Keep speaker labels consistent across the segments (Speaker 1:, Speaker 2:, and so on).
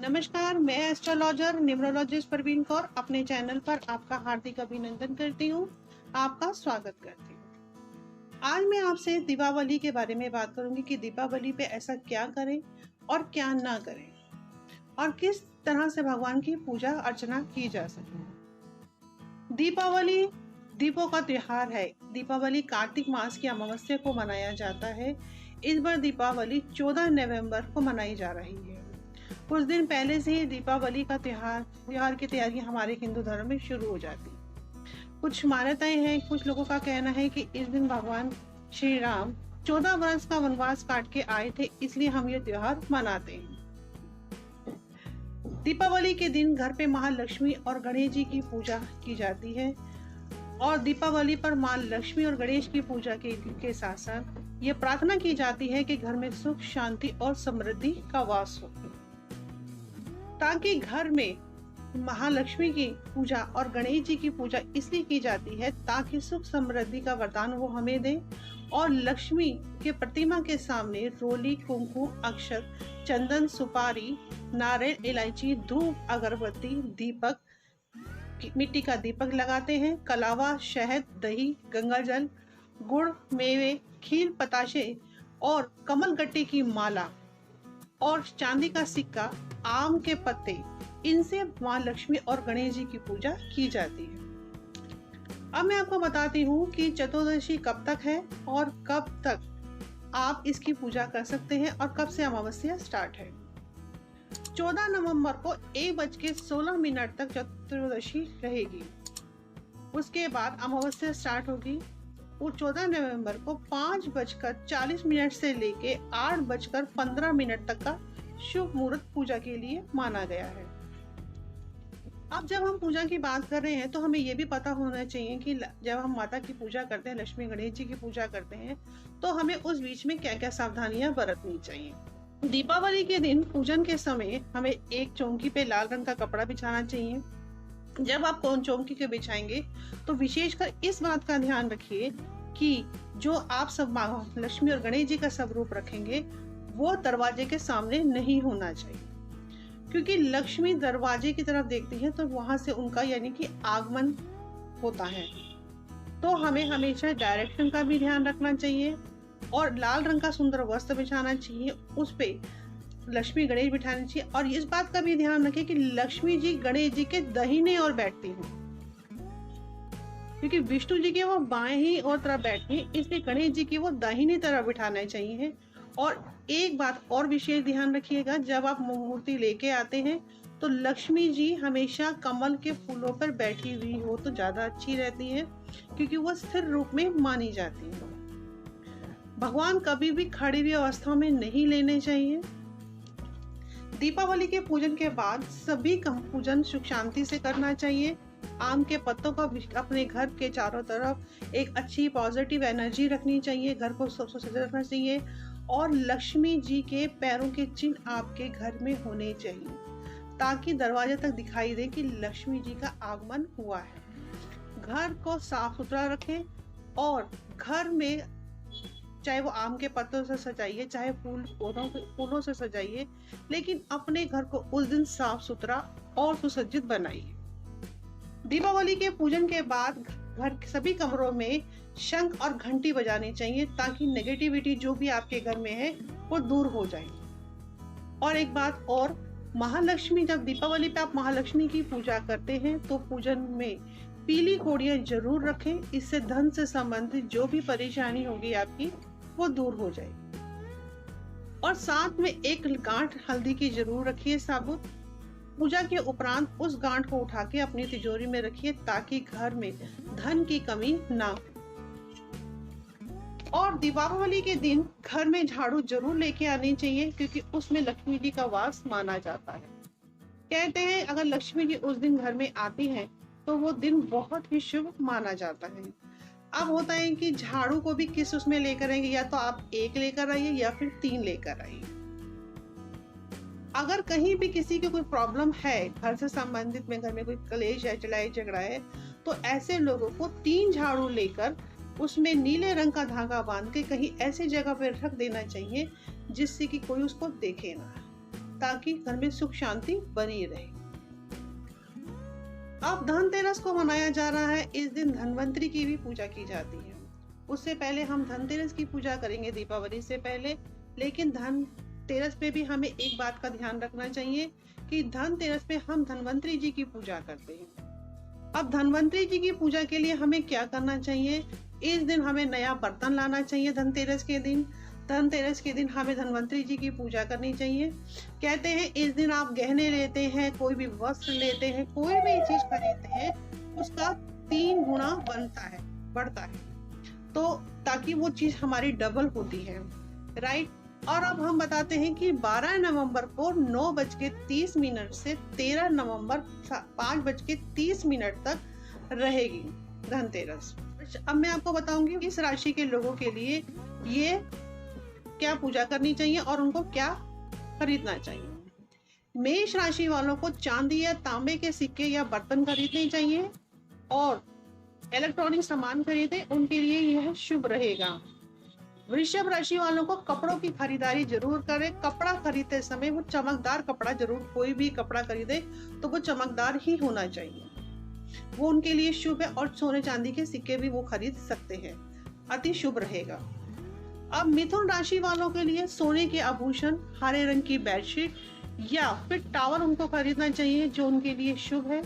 Speaker 1: नमस्कार, मैं astrologer numerologist Parveen Kaur अपने चैनल पर आपका हार्दिक अभिनंदन करती हूँ। आपका स्वागत करती हूँ। आज मैं आपसे दीपावली के बारे में बात करूंगी कि दीपावली पे ऐसा क्या करें और क्या ना करें और किस तरह से भगवान की पूजा अर्चना की जा सके। दीपावली दीपों का त्योहार है। दीपावली कार्तिक मास की अमावस्या को मनाया जाता है। इस बार दीपावली 14 नवंबर को मनाई जा रही है। कुछ दिन पहले से ही दीपावली का त्योहार की तैयारी हमारे हिंदू धर्म में शुरू हो जाती। कुछ मान्यताएं हैं, कुछ लोगों का कहना है कि इस दिन भगवान श्री राम 14 वर्ष का वनवास काट के आए थे, इसलिए हम ये त्योहार मनाते हैं। दीपावली के दिन घर पे महालक्ष्मी और गणेश जी की पूजा की जाती है और दीपावली पर मां लक्ष्मी और गणेश की पूजा के साथ साथ ये प्रार्थना की जाती है कि घर में सुख, शांति और समृद्धि का वास हो, ताकि घर में महालक्ष्मी की पूजा और गणेश जी की पूजा इसलिए की जाती है ताकि सुख समृद्धि का वरदान वो हमें दे। और लक्ष्मी के प्रतिमा के सामने रोली, कुमकुम, अक्षत, चंदन, सुपारी, नारियल, इलायची, धूप, अगरबत्ती, दीपक, मिट्टी का दीपक लगाते हैं। कलावा, शहद, दही, गंगाजल, गुड़, मेवे, खीर, पताशे और कमल गट्टे की माला और चांदी का सिक्का, आम के पत्ते, इनसे मां लक्ष्मी और गणेश जी की पूजा की जाती है। अब मैं आपको बताती हूँ कि चतुर्दशी कब तक है और कब तक आप इसकी पूजा कर सकते हैं और कब से अमावस्या स्टार्ट है। 14 नवंबर को 1:16 तक चतुर्दशी रहेगी। उसके बाद अमावस्या स्टार्ट होगी और 14 नवंबर को 5:40 से लेके 8:15 तक का शुभ मुहूर्त पूजा के लिए माना गया है। अब जब हम पूजा की बात कर रहे हैं तो हमें यह भी पता होना चाहिए कि जब हम माता की पूजा करते हैं, लक्ष्मी गणेश जी की पूजा करते हैं, तो हमें उस बीच में क्या क्या सावधानियां बरतनी चाहिए। दीपावली के दिन पूजन के समय हमें एक चौकी पे लाल रंग का कपड़ा बिछाना चाहिए। जब आप चौकी के बिछाएंगे तो विशेषकर इस बात का ध्यान रखिए कि जो आप सब लक्ष्मी और गणेश जी का स्वरूप रखेंगे वो दरवाजे के सामने नहीं होना चाहिए, क्योंकि लक्ष्मी दरवाजे की तरफ देखती है तो वहां से उनका यानी कि आगमन होता है। तो हमें हमेशा डायरेक्शन का भी ध्यान रखना चाहिए और लाल रंग का सुंदर वस्त्र बिछाना चाहिए, उस पे लक्ष्मी गणेश बिठाना चाहिए। और इस बात का भी ध्यान रखें कि लक्ष्मी जी गणेश जी के दाहिने ओर बैठती हूँ, क्योंकि विष्णु जी के वो बाएं ही और तरफ बैठती है, इसलिए गणेश जी की वो दाहिनी तरफ बिठाना चाहिए। और एक बात और विशेष ध्यान रखिएगा, जब आप मूर्ति लेके आते हैं तो लक्ष्मी जी हमेशा कमल के फूलों पर बैठी हुई हो तो ज्यादा अच्छी रहती है, क्योंकि वो स्थिर रूप में मानी जाती है। भगवान कभी भी खड़ी हुई अवस्था में नहीं लेने चाहिए। दीपावली के पूजन के बाद सभी का पूजन सुख शांति से करना चाहिए। आम के पत्तों का अपने घर के चारों तरफ एक अच्छी पॉजिटिव एनर्जी रखनी चाहिए, घर को सजा रखना चाहिए और लक्ष्मी जी के पैरों के चिन्ह आपके घर में होने चाहिए, ताकि दरवाजे तक दिखाई दे कि लक्ष्मी जी का आगमन हुआ है। घर को साफ सुथरा रखें और घर में चाहे वो आम के पत्तों से सजाइए, चाहे फूलों से सजाइए, लेकिन अपने घर को उस दिन साफ सुथरा और सुसज्जित बनाइए। दीपावली के पूजन के बाद घर के सभी कमरों में शंख और घंटी बजानी चाहिए, ताकि नेगेटिविटी जो भी आपके घर में है वो दूर हो जाए। और एक बात और, महालक्ष्मी, जब दीपावली पे आप महालक्ष्मी की पूजा करते हैं तो पूजन में पीली कोड़ियां जरूर रखें, इससे धन से संबंधित जो भी परेशानी होगी आपकी वो दूर हो जाएगी। और साथ में एक गांठ हल्दी की जरूर रखिए साबुत। पूजा के उपरांत उस गांठ को उठा के अपनी तिजोरी में रखिए, ताकि घर में धन की कमी ना हो। और दीपावली के दिन घर में झाड़ू जरूर लेके आनी चाहिए, क्योंकि उसमें लक्ष्मी जी का वास माना जाता है। कहते हैं अगर लक्ष्मी जी उस दिन घर में आती हैं तो वो दिन बहुत ही शुभ माना जाता है। अब होता है कि झाड़ू को भी किस उसमें लेकर आएंगे, या तो आप एक लेकर आइए या फिर 3 लेकर आइए। अगर कहीं भी किसी की कोई प्रॉब्लम है घर से संबंधित में, घर में कोई कलेश है, लड़ाई झगड़ा है, तो ऐसे लोगों को 3 झाड़ू लेकर उसमें नीले रंग का धागा बांध के कहीं ऐसी जगह पर रख देना चाहिए जिससे कि कोई उसको देखे ना। ताकि घर में सुख शांति बनी रहे। अब धनतेरस को मनाया जा रहा है। इस दिन धनवंतरी की भी पूजा की जाती है। उससे पहले हम धनतेरस की पूजा करेंगे दीपावली से पहले, लेकिन धनतेरस पे भी हमें एक बात का ध्यान रखना चाहिए कि धनतेरस पे हम धनवंतरी जी की पूजा करते हैं। अब धनवंतरी जी की पूजा के लिए हमें क्या करना चाहिए? इस दिन हमें नया बर्तन लाना चाहिए। धनतेरस के दिन हमें धनवंतरी जी की पूजा करनी चाहिए। कहते हैं इस दिन आप गहने लेते हैं, कोई भी वस्त्र लेते हैं, कोई भी चीज खरीदते हैं, उसका 3 गुना बढ़ता है, तो ताकि वो चीज हमारी डबल होती है, राइट। और अब हम बताते हैं कि 12 नवंबर को 9:30 से 13 नवंबर 5:30 तक रहेगी धनतेरस। अब मैं आपको बताऊंगी इस राशि के लोगों के लिए ये क्या पूजा करनी चाहिए और उनको क्या खरीदना चाहिए। मेष राशि वालों को चांदी या तांबे के सिक्के या बर्तन खरीदने चाहिए और इलेक्ट्रॉनिक सामान खरीदे, उनके लिए यह शुभ रहेगा। वृषभ राशि वालों को कपड़ों की खरीदारी जरूर करें। कपड़ा खरीदते समय वो चमकदार कपड़ा जरूर, कोई भी कपड़ा खरीदे तो वो चमकदार ही होना चाहिए, वो उनके लिए शुभ है। और सोने चांदी के सिक्के भी वो खरीद सकते हैं, अति शुभ रहेगा। अब मिथुन राशि वालों के लिए सोने के आभूषण, हरे रंग की बेडशीट या फिर टावल उनको खरीदना चाहिए, जो उनके लिए शुभ है।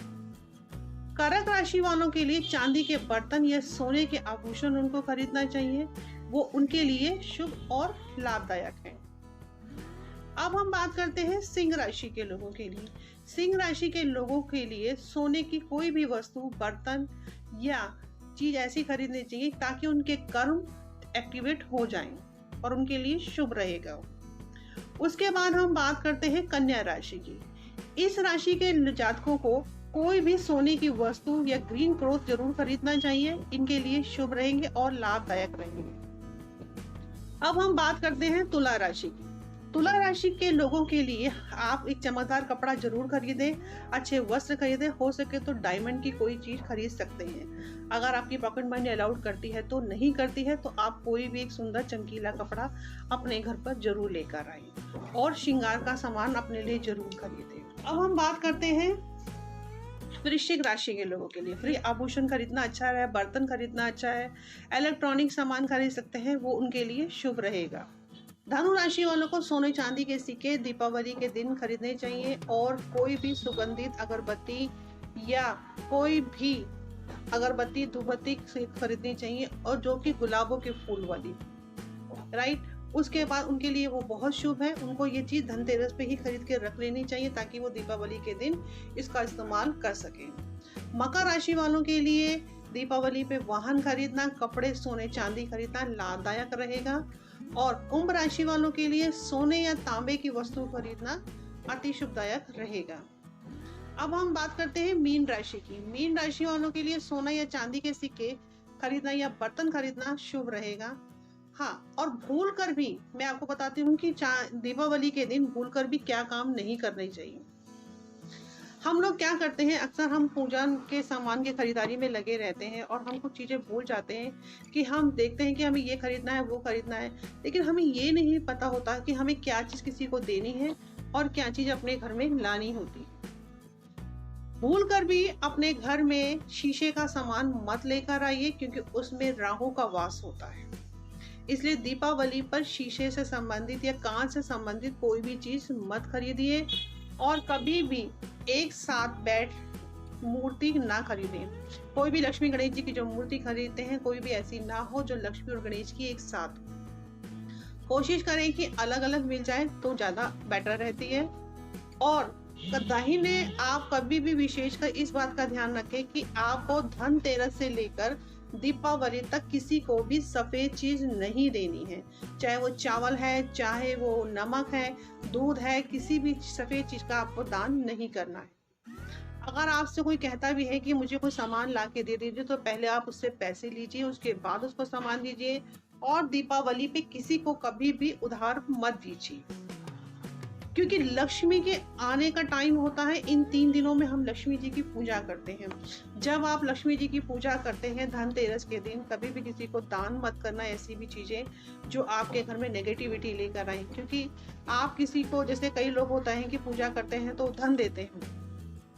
Speaker 1: कर्क राशि वालों के लिए चांदी के बर्तन या सोने के आभूषण उनको खरीदना चाहिए, वो उनके लिए शुभ और लाभदायक है। अब हम बात करते हैं सिंह राशि के लोगों के लिए। सिंह राशि के लोगों के लिए सोने की कोई भी वस्तु, बर्तन या चीज ऐसी खरीदनी चाहिए ताकि उनके कर्म एक्टिवेट हो जाएं और उनके लिए शुभ रहेगा। उसके बाद हम बात करते हैं कन्या राशि की। इस राशि के जातकों को कोई भी सोने की वस्तु या ग्रीन क्लॉथ जरूर खरीदना चाहिए, इनके लिए शुभ रहेंगे और लाभदायक रहेंगे। अब हम बात करते हैं तुला राशि की। तुला राशि के लोगों के लिए आप एक चमकदार कपड़ा जरूर खरीदें, अच्छे वस्त्र खरीदें, हो सके तो डायमंड की कोई चीज खरीद सकते हैं। अगर आपकी पॉकेट मनी अलाउड करती है तो, नहीं करती है तो आप कोई भी एक सुंदर चमकीला कपड़ा अपने घर पर जरूर लेकर आए और श्रृंगार का सामान अपने लिए जरूर खरीदें। अब हम बात करते हैं वृश्चिक राशि के लोगों के लिए। फ्री आभूषण खरीदना अच्छा है, बर्तन खरीदना अच्छा है, इलेक्ट्रॉनिक सामान खरीद सकते हैं, वो उनके लिए शुभ रहेगा। धनु राशि वालों को सोने चांदी के सिक्के दीपावली के दिन खरीदने चाहिए और कोई भी सुगंधित अगरबत्ती या कोई भी अगरबत्ती धूपबत्ती खरीदनी चाहिए, और जो कि गुलाबों के फूल वाली, राइट। उसके बाद उनके लिए वो बहुत शुभ है, उनको ये चीज धनतेरस पे ही खरीद के रख लेनी चाहिए ताकि वो दीपावली के दिन इसका इस्तेमाल कर सकें। मकर राशि वालों के लिए दीपावली पे वाहन खरीदना, कपड़े, सोने चांदी खरीदना लाभदायक रहेगा। और कुंभ राशि वालों के लिए सोने या तांबे की वस्तु खरीदना अति शुभदायक रहेगा। अब हम बात करते हैं मीन राशि की। मीन राशि वालों के लिए सोना या चांदी के सिक्के खरीदना या बर्तन खरीदना शुभ रहेगा। हाँ, और भूल कर भी मैं आपको बताती हूँ कि दीपावली के दिन भूल कर भी क्या काम नहीं करने चाहिए। हम लोग क्या करते हैं, अक्सर हम पूजा के सामान की खरीदारी में लगे रहते हैं और हम कुछ चीजें भूल जाते हैं कि हम देखते हैं कि हमें ये खरीदना है, वो खरीदना है, लेकिन हमें ये नहीं पता होता कि हमें क्या चीज किसी को देनी है और क्या चीज अपने घर में लानी होती है। भूल कर भी अपने घर में शीशे का सामान मत लेकर आइए, क्योंकि उसमें राहु का वास होता है। इसलिए दीपावली पर शीशे से संबंधित या कांच से संबंधित कोई भी चीज मत खरीदिए और कभी भी एक साथ बैठ मूर्ति ना खरीदें। कोई भी लक्ष्मी गणेश जी की जो मूर्ति खरीदते हैं, कोई भी ऐसी ना हो जो लक्ष्मी और गणेश की एक साथ। कोशिश करें कि अलग अलग मिल जाए तो ज्यादा बेटर रहती है। और दाहिने आप कभी भी विशेषकर इस बात का ध्यान रखें कि आपको धनतेरस से लेकर दीपावली तक किसी को भी सफेद चीज नहीं देनी है, चाहे वो चावल है, चाहे वो नमक है, दूध है, किसी भी सफेद चीज का आपको दान नहीं करना है। अगर आपसे कोई कहता भी है कि मुझे कोई सामान ला के दे दीजिए, तो पहले आप उससे पैसे लीजिए, उसके बाद उसको सामान दीजिए। और दीपावली पे किसी को कभी भी उधार मत दीजिए। क्योंकि लक्ष्मी के आने का टाइम होता है। इन 3 दिनों में हम लक्ष्मी जी की पूजा करते हैं। जब आप लक्ष्मी जी की पूजा करते हैं धनतेरस के दिन, कभी भी किसी को दान मत करना ऐसी भी चीज़ें जो आपके घर में नेगेटिविटी लेकर आए। क्योंकि आप किसी को, जैसे कई लोग होता है कि पूजा करते हैं तो धन देते हैं,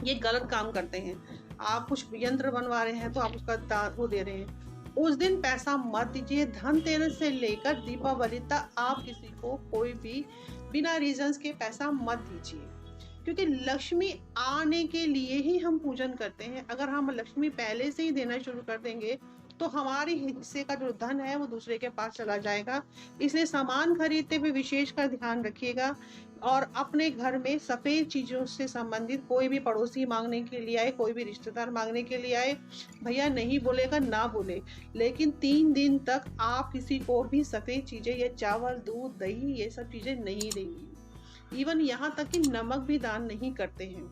Speaker 1: ये गलत काम करते हैं। आप कुछ यंत्र बनवा रहे हैं तो आप उसका दान वो दे रहे हैं। उस दिन पैसा मत दीजिए। धनतेरस से लेकर दीपावली तक आप किसी को कोई भी बिना रीजंस के पैसा मत दीजिए, क्योंकि लक्ष्मी आने के लिए ही हम पूजन करते हैं। अगर हम लक्ष्मी पहले से ही देना शुरू कर देंगे तो हमारे हिस्से का जो धन है वो दूसरे के पास चला जाएगा। इसलिए सामान खरीदते हुए विशेष कर ध्यान रखिएगा। और अपने घर में सफ़ेद चीज़ों से संबंधित कोई भी पड़ोसी मांगने के लिए आए, कोई भी रिश्तेदार मांगने के लिए आए, भैया नहीं बोलेगा ना बोले, लेकिन 3 दिन तक आप किसी को भी सफ़ेद चीज़ें या चावल, दूध, दही ये सब चीज़ें नहीं देंगी। इवन यहाँ तक कि नमक भी दान नहीं करते हैं।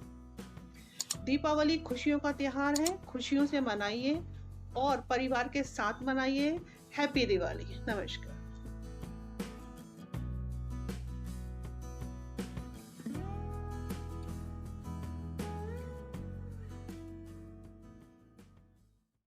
Speaker 1: दीपावली खुशियों का त्यौहार है, खुशियों से मनाइए और परिवार के साथ मनाइए। हैप्पी दिवाली। नमस्कार।